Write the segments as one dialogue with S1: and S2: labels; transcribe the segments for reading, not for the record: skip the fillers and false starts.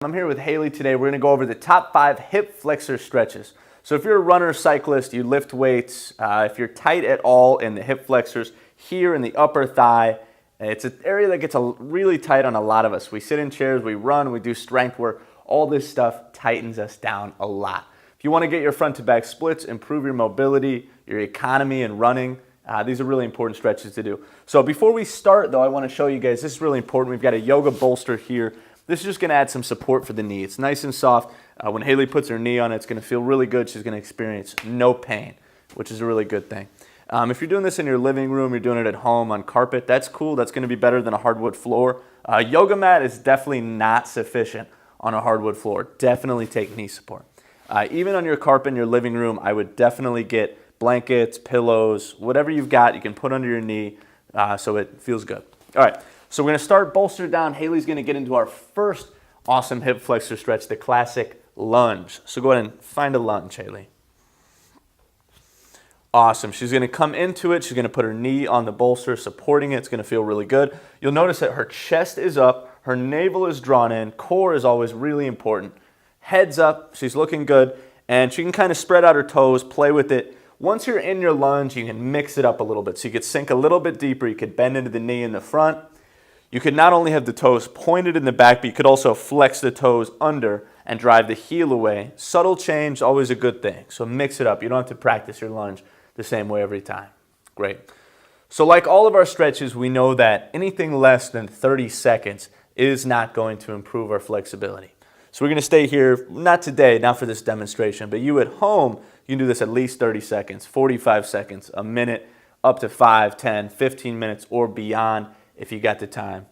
S1: I'm here with Haley today. We're going to go over the top 5 hip flexor stretches. So if you're a runner, cyclist, you lift weights, if you're tight at all in the hip flexors, here in the upper thigh, it's an area that gets really tight on a lot of us. We sit in chairs, we run, we do strength work. All this stuff tightens us down a lot. If you want to get your front to back splits, improve your mobility, your economy in running, these are really important stretches to do. So before we start though, I want to show you guys, this is really important. We've got a yoga bolster here. This is just going to add some support for the knee. It's nice and soft. When Haley puts her knee on it, it's going to feel really good. She's going to experience no pain, which is a really good thing. If you're doing this in your living room, you're doing it at home on carpet, that's cool. That's going to be better than a hardwood floor. Yoga mat is definitely not sufficient on a hardwood floor. Definitely take knee support. Even on your carpet in your living room, I would definitely get blankets, pillows, whatever you've got, you can put under your knee so it feels good. All right. So we're going to start bolstered down. Haley's going to get into our first awesome hip flexor stretch, the classic lunge. So go ahead and find a lunge, Haley. Awesome. She's going to come into it. She's going to put her knee on the bolster, supporting it. It's going to feel really good. You'll notice that her chest is up, her navel is drawn in, core is always really important. Head's up, she's looking good, and she can kind of spread out her toes, play with it. Once you're in your lunge, you can mix it up a little bit. So you could sink a little bit deeper. You could bend into the knee in the front. You could not only have the toes pointed in the back, but you could also flex the toes under and drive the heel away. Subtle change, always a good thing. So mix it up. You don't have to practice your lunge the same way every time. Great. So like all of our stretches, we know that anything less than 30 seconds is not going to improve our flexibility. So we're going to stay here, not today, not for this demonstration, but you at home, you can do this at least 30 seconds, 45 seconds, a minute, up to 5, 10, 15 minutes or beyond if you got the time.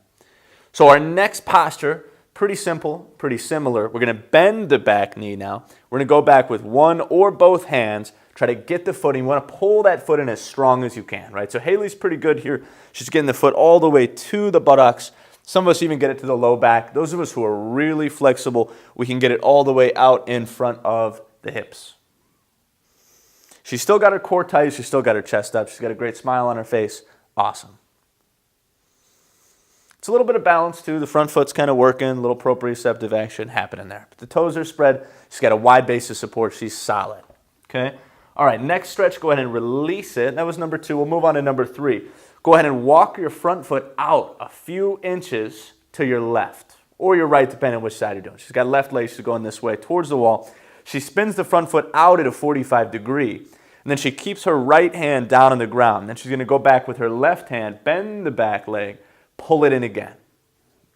S1: So our next posture, pretty simple, pretty similar. We're going to bend the back knee now. We're going to go back with one or both hands, try to get the footing. You want to pull that foot in as strong as you can, right? So Haley's pretty good here. She's getting the foot all the way to the buttocks. Some of us even get it to the low back. Those of us who are really flexible, we can get it all the way out in front of the hips. She's still got her core tight. She's still got her chest up. She's got a great smile on her face. Awesome. It's a little bit of balance too. The front foot's kind of working, a little proprioceptive action happening there. But the toes are spread. She's got a wide base of support. She's solid. Okay? All right, next stretch, go ahead and release it. That was number 2. We'll move on to number 3. Go ahead and walk your front foot out a few inches to your left or your right, depending on which side you're doing. She's got left leg. She's going this way towards the wall. She spins the front foot out at a 45 degree. And then she keeps her right hand down on the ground. Then she's going to go back with her left hand, bend the back leg, pull it in again.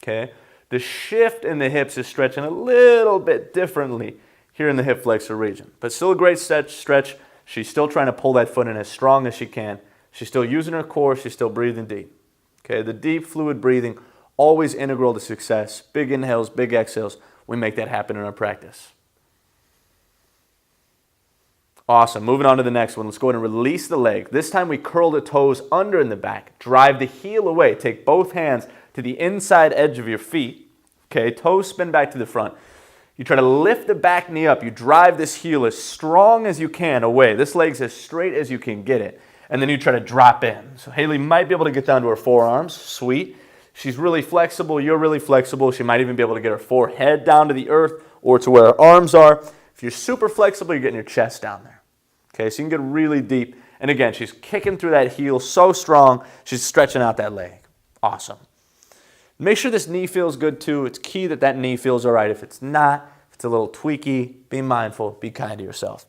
S1: Okay? The shift in the hips is stretching a little bit differently here in the hip flexor region. But still a great stretch. She's still trying to pull that foot in as strong as she can. She's still using her core. She's still breathing deep. Okay? The deep fluid breathing, always integral to success. Big inhales, big exhales. We make that happen in our practice. Awesome. Moving on to the next one. Let's go ahead and release the leg. This time we curl the toes under in the back. Drive the heel away. Take both hands to the inside edge of your feet. Okay, toes spin back to the front. You try to lift the back knee up. You drive this heel as strong as you can away. This leg's as straight as you can get it. And then you try to drop in. So Haley might be able to get down to her forearms. Sweet. She's really flexible. You're really flexible. She might even be able to get her forehead down to the earth or to where her arms are. If you're super flexible, you're getting your chest down there. Okay, so you can get really deep. And again, she's kicking through that heel so strong, she's stretching out that leg. Awesome. Make sure this knee feels good too. It's key that that knee feels all right. If it's not, if it's a little tweaky, be mindful, be kind to yourself.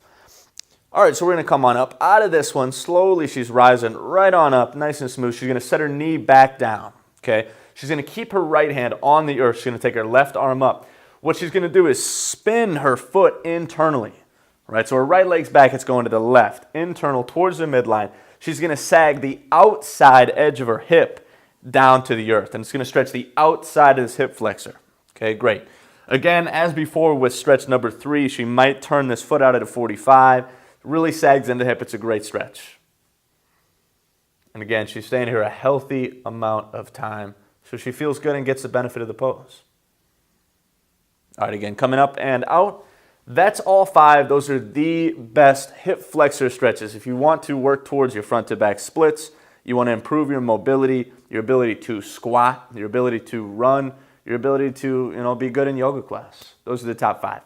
S1: All right, so we're going to come on up out of this one. Slowly, she's rising right on up, nice and smooth. She's going to set her knee back down. Okay, she's going to keep her right hand on the earth. She's going to take her left arm up. What she's going to do is spin her foot internally. Right, so her right leg's back, it's going to the left, internal towards the midline. She's going to sag the outside edge of her hip down to the earth, and it's going to stretch the outside of this hip flexor. Okay, great. Again, as before with stretch number 3, she might turn this foot out at a 45. Really sags into the hip. It's a great stretch. And again, she's staying here a healthy amount of time, so she feels good and gets the benefit of the pose. All right, again, coming up and out. That's all 5. Those are the best hip flexor stretches. If you want to work towards your front to back splits, you want to improve your mobility, your ability to squat, your ability to run, your ability to, be good in yoga class. Those are the top 5.